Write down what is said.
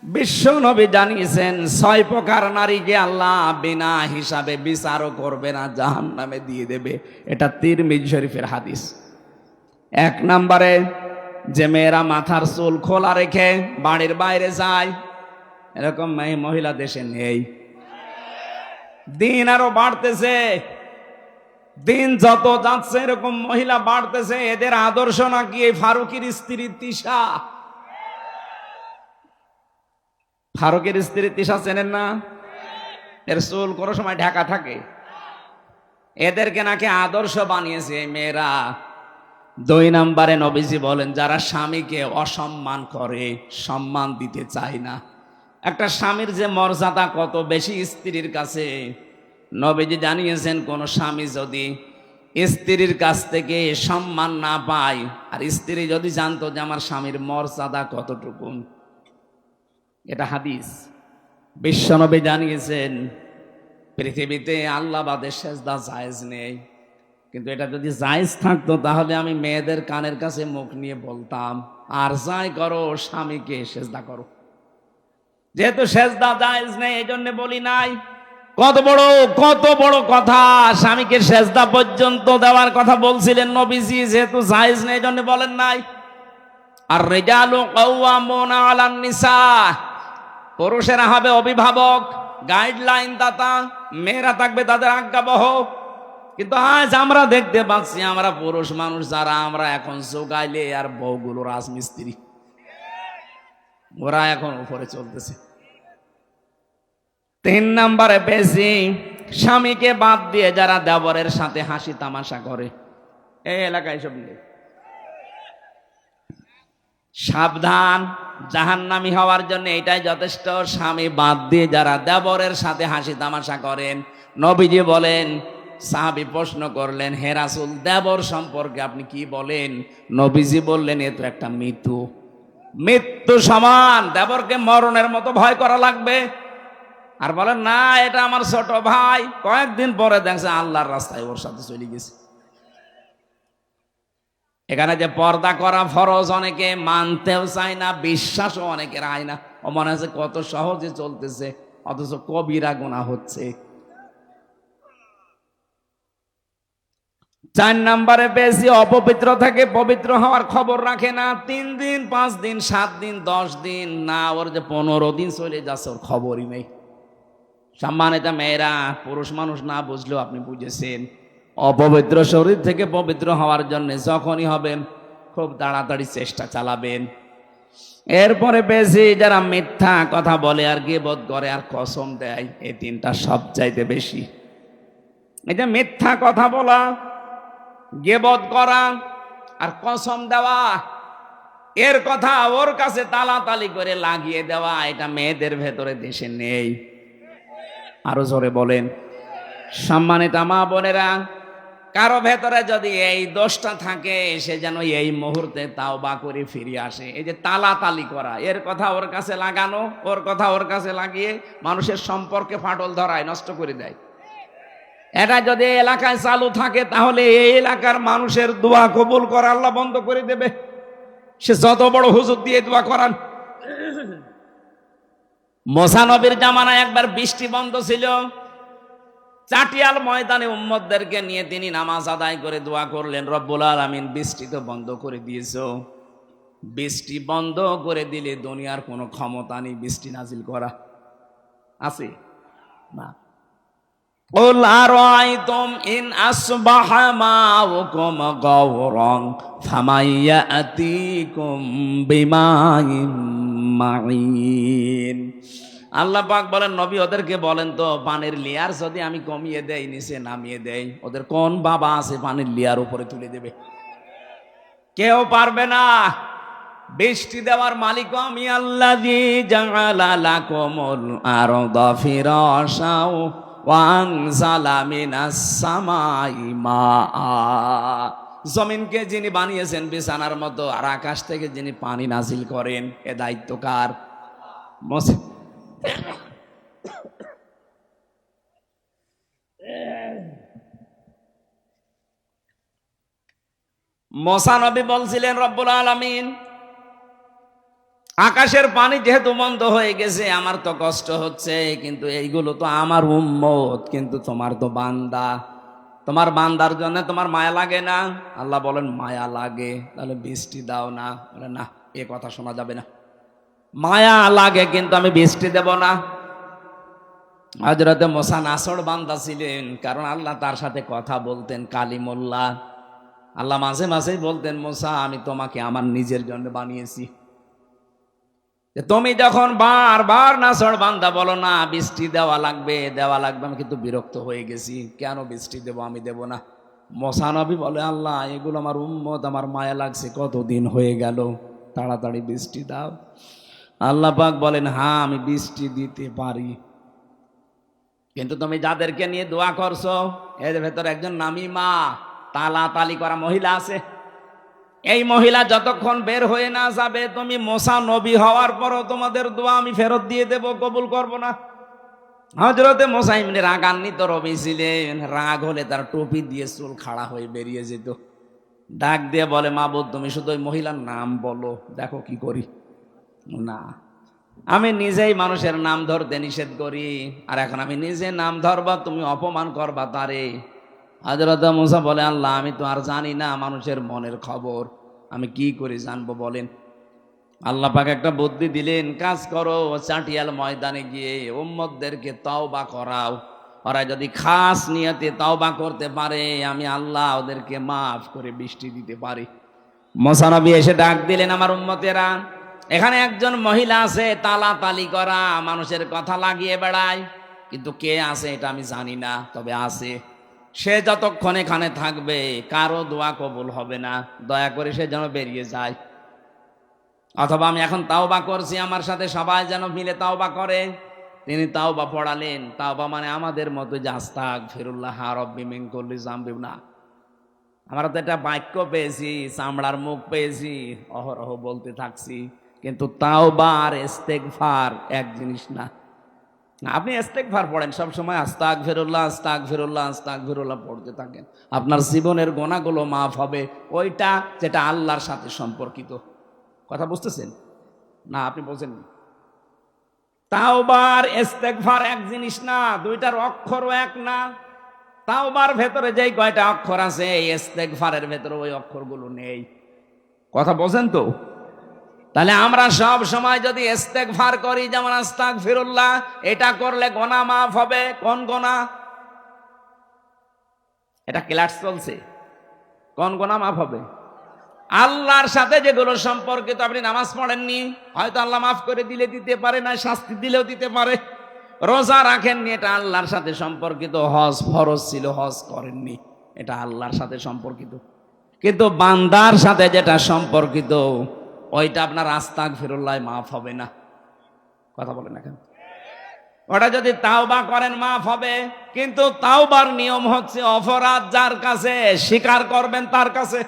বিশ্ব নবী জানিয়েছেন 6 প্রকার নারীকে আল্লাহ বিনা হিসাবে বিচারও করবে না, জাহান্নামে দিয়ে দেবে। এটা তিরমিজি শরীফের হাদিস। 1 নম্বরে যে মেয়েরা মাথার চুল খোলা রেখে বাড়ির বাইরে যায়, এরকম মহিলা দেশে নেই। দিন আরো বাড়তেছে, দিন যত যাচ্ছে এরকম মহিলা বাড়তেছে। এদের আদর্শ নাকি এই ফারুকের স্ত্রী তিশা। ফারুকের স্ত্রী তিশা চেনেন না? এর চুল কোনো সময় ঢাকা থাকে। এদেরকে নাকি আদর্শ বানিয়েছে এই মেয়েরা। 2 নম্বরে নবীজি বলেন যারা স্বামীকে অসম্মান করে, সম্মান দিতে চায় না। একটা স্বামীর যে মর্যাদা কত বেশি স্ত্রীর কাছে, নবীজি জানিয়েছেন কোন স্বামী যদি স্ত্রীর কাছ থেকে সম্মান না পায়, আর স্ত্রী যদি জানতো যে আমার স্বামীর মর্যাদা কতটুকু, এটা হাদিস। বিশ্বনবী জানিয়েছেন পৃথিবীতে আল্লাহ বাদে সেজদা জায়েজ নেই। কিন্তু এটা যদি জায়েজ থাকতো তাহলে আমি মেয়েদের কানের কাছে মুখ নিয়ে বলতাম, আর যাই করো স্বামীকে সেজদা করো। যেহেতু সেজদা জায়েজ নেই এই জন্য বলি নাই। কত বড় কথা, স্বামীকে সেজদা পর্যন্ত দেওয়ার কথা বলছিলেন নবীজি, যেহেতু জায়েজ নেই এই জন্য বলেন নাই। আর রিজালু কাওয়ামুনা আলান নিসা, পুরুষেরা হবে অভিভাবক, গাইডলাইন দাতা, মেয়েরা থাকবে তাদের আজ্ঞাবহ। কিন্তু আজ আমরা দেখতে পাচ্ছি আমরা পুরুষ মানুষ যারা, আমরা এখন জোগাইলে আর বউগুলো রাজমিস্ত্রি, ওরা এখন উপরে চলতেছে। 3 নম্বরে বেশি স্বামীকে বাদ দিয়ে যারা দেবরের সাথে হাসি তামাশা করে, এই এলাকায় সব নেই। সাবধান, জাহান্নামী হওয়ার জন্য এটাই যথেষ্ট। স্বামী বাদ দিয়ে যারা দেবরের সাথে হাসি তামাশা করেন, নবীজি বলেন, সাহাবী প্রশ্ন করলেন, হে রাসূল দেবর সম্পর্কে আপনি কি বলেন? নবীজি বললেন, এ তো একটা মৃত্যু সমান, দেবরকে মরণের মতো ভয় করা লাগবে। আর বলেন না এটা আমার ছোট ভাই, কয়েকদিন পরে দেখছে আল্লাহর রাস্তায় ওর সাথে চলে গেছে। এখানে যে পর্দা করা ফরজ অনেকে মানতেও চায় না, বিশ্বাসও অনেকের হয় না। ও মনে হচ্ছে কত সহজে চলতেছে, অথচ কবিরা গুনাহ হচ্ছে। 4 নম্বরে বেশি অপবিত্র থেকে পবিত্র হওয়ার খবর রাখে না। 3 দিন 5 দিন 7 দিন 10 দিন না, ওর যে 15 দিন চলে যাচ্ছে ওর খবরই নেই। সম্মানিত মেয়েরা, পুরুষ মানুষ না বুঝলেও আপনি বুঝেছেন, অপবিত্র শরীর থেকে পবিত্র হওয়ার জন্য যখনই হবেন খুব তাড়াতাড়ি চেষ্টা চালাবেন। এরপরে বেশি যারা মিথ্যা কথা বলে আর গীবত করে আর কসম দেয়, এই 3টা সবচাইতে বেশি। এই যে মিথ্যা কথা বলা, গীবত করা আর কসম দেওয়া, এর কথা ওর কাছে তালাতালি করে লাগিয়ে দেওয়া, এটা মেয়েদের ভেতরে দেশে নেই। আরো জোরে বলেন। সম্মানিত মা বোনেরা, কারো ভেতরে যদি এই দোষটা থাকে সে যেন এই মুহূর্তে তাওবা করে ফিরে আসে। এই যে তালাতালি করা, এর কথা ওর কাছে লাগানো, ওর কথা ওর কাছে লাগিয়ে মানুষের সম্পর্কে ফাটল ধরায়, নষ্ট করে দেয়। এটা যদি এলাকায় চালু থাকে তাহলে এই এলাকার মানুষের দোয়া কবুল করা আল্লাহ বন্ধ করে দেবে, সে যত বড় হুজুর দিয়ে দোয়া করান। মুসা নবীর জামানায় একবার বৃষ্টি বন্ধ ছিল, চাটিয়াল ময়দানে উম্মতদেরকে নিয়ে তিনি নামাজ আদায় করে দোয়া করলেন, রব্বুল আলামিন বৃষ্টি তো বন্ধ করে দিয়েছো, বৃষ্টি বন্ধ করে দিলে দুনিয়ার কোনো ক্ষমতা নেই বৃষ্টি নাজিল করা, আছে না? قل أرأيتم إن أصبح ماؤكم غورا فمن يأتيكم بماء معين। আল্লাহ পাক বলেন, নবী ওদেরকে বলেন তো পানির লেয়ার যদি আমি কমিয়ে দেই, নিচে নামিয়ে দেই, ওদের কোন বাবা আছে পানির লেয়ার উপরে তুলে দেবে? কেউ পারবে না। বৃষ্টি দেওয়ার মালিক আমি আল্লাযী জাআলা লাকুমুল আরদা ফিরাশাও ওয়া আনজালা মিনাস সামাই মাআ। জমিনকে যিনি বানিয়েছেন বিছানার মতো, আর আকাশ থেকে যিনি পানি নাজিল করেন, এ দায়িত্ব কার? মুসা নবী বলছিলেন, রব্বুল আলামিন আকাশের পানি যেহেতু বন্ধ হয়ে গেছে, আমার তো কষ্ট হচ্ছে, কিন্তু এইগুলো তো আমার উম্মত, কিন্তু তোমার তো বান্দা, তোমার বান্দার জন্য তোমার মায়া লাগে না? আল্লাহ বলেন মায়া লাগে, তাহলে বৃষ্টি দাও না। বলে না, এ কথা শোনা যাবে না, মায়া লাগে কিন্তু আমি বৃষ্টি দেব না। হযরতে মুসা নাছড় বান্দা ছিলেন, কারণ আল্লাহ তার সাথে কথা বলতেন কালিমুল্লাহ। আল্লাহ মাঝে মাঝেই বলতেন, মুসা আমি তোমাকে আমার নিজের জন্য বানিয়েছি। তুমি যখন বারবার নাছড় বান্দা বলো না বৃষ্টি দেওয়া লাগবে দেওয়া লাগবে, আমি কিন্তু বিরক্ত হয়ে গেছি, কেন বৃষ্টি দেব, আমি দেব না। মুসা নবী বলে, আল্লাহ এগুলো আমার উম্মত, আমার মায়া লাগছে, কতদিন হয়ে গেল, তাড়াতাড়ি বৃষ্টি দাও। আল্লাহ পাক বলেন, হ্যাঁ আমি বৃষ্টি দিতে পারি, কিন্তু তুমি যাদেরকে নিয়ে দোয়া করছো এর ভেতর একজন নামিমা, তালা তালি করা মহিলা আছে। এই মহিলা যতক্ষণ বের হয়ে না যাবে, তুমি মুসা নবী হওয়ার পরও তোমাদের দোয়া আমি ফেরত দিয়ে দেব, কবুল করব না। হযরতে মুসা এমনি রাগান্বিত রবি ছিলেন, রাগ হলে তার টুপি দিয়ে চুল খাড়া হয়ে বেরিয়ে যেত। ডাক দিয়ে বলে, মাবুদ তুমি শুধু ওই মহিলার নাম বলো, দেখো কি করি। না, আমি নিজেই মানুষের নাম ধরতে নিষেধ করি, আর এখন আমি নিজে নাম ধরবা, তুমি অপমান করবা তারে। হযরত মুসা বলে, আল্লাহ আমি তো আর জানি না মানুষের মনের খবর, আমি কি করে জানবো বলেন। আল্লাহ পাক একটা বুদ্ধি দিলেন, কাজ করো, চাটিয়াল ময়দানে গিয়ে উম্মতদেরকে তওবা করাও, ওরা যদি খাস নিয়তে তওবা করতে পারে, আমি আল্লাহ ওদেরকে মাফ করে বৃষ্টি দিতে পারি। মুসা নবী এসে ডাক দিলেন, আমার উম্মতেরা, এখানে একজন মহিলা আছে তালা তালি করা, মানুষের কথা লাগিয়ে বেড়ায়, কিন্তু কে আছে এটা আমি জানি না, তবে আছে। সে যতক্ষণ এখানে থাকবে কারো দোয়া কবুল হবে না, দয়া করে সে যেন বেরিয়ে যায়। অথবা আমি এখন তাওবা করছি, আমার সাথে সবাই যেন মিলে তাওবা করে। তিনি তাওবা পড়ালেন। তাওবা মানে আমাদের মতো যে আস্তাগফিরুল্লাহ রাব্বি মিন কুল্লি যামবি না, আমরা তো এটা বাক্য পেয়েছি, চামড়ার মুখ পেয়েছি, অহরহ বলতে থাকছি, কিন্তু তাওবা আর ইস্তেগফার এক জিনিস না। আপনি ইস্তেগফার পড়েন সব সময়, আস্তাগফিরুল্লাহ আস্তাগফিরুল্লাহ আস্তাগফিরুল্লাহ পড়তে থাকেন, আপনার জীবনের গুনাহগুলো মাফ হবে, ওইটা যেটা আল্লাহর সাথে সম্পর্কিত। কথা বুঝতেছেন না? আপনি বলছেন তাওবার ইস্তেগফার এক জিনিস না, দুইটার অক্ষরও এক না। তাওবার ভেতরে যেই কয়টা অক্ষর আছে, ইস্তেগফারের ভেতরে ওই অক্ষরগুলো নেই। কথা বলছেন তো? তাহলে আমরা সব সময় যদি ইস্তেগফার করি, যেমন আস্তাগফিরুল্লাহ, এটা করলে গুনাহ মাফ হবে। কোন গুনাহ? এটা ক্লাস চলছে, কোন গুনাহ মাফ হবে? আল্লাহর সাথে যেগুলো সম্পর্কিত। আপনি নামাজ পড়েননি, হয়তো আল্লাহ মাফ করে দিলে দিতে পারে, না শাস্তি দিলেও দিতে পারে। রোজা রাখেননি, এটা আল্লাহর সাথে সম্পর্কিত। হজ ফরজ ছিল, হজ করেননি, এটা আল্লাহর সাথে সম্পর্কিত। কিন্তু বান্দার সাথে যেটা সম্পর্কিত, ওইটা আপনার আস্তাগফিরুল্লাহ মাফ হবে না। কথা বলেন না কেন? ওটা যদি তাওবা করেন মাফ হবে, কিন্তু তাওবার নিয়ম হচ্ছে অপরাধ যার কাছে স্বীকার করবেন তার কাছে।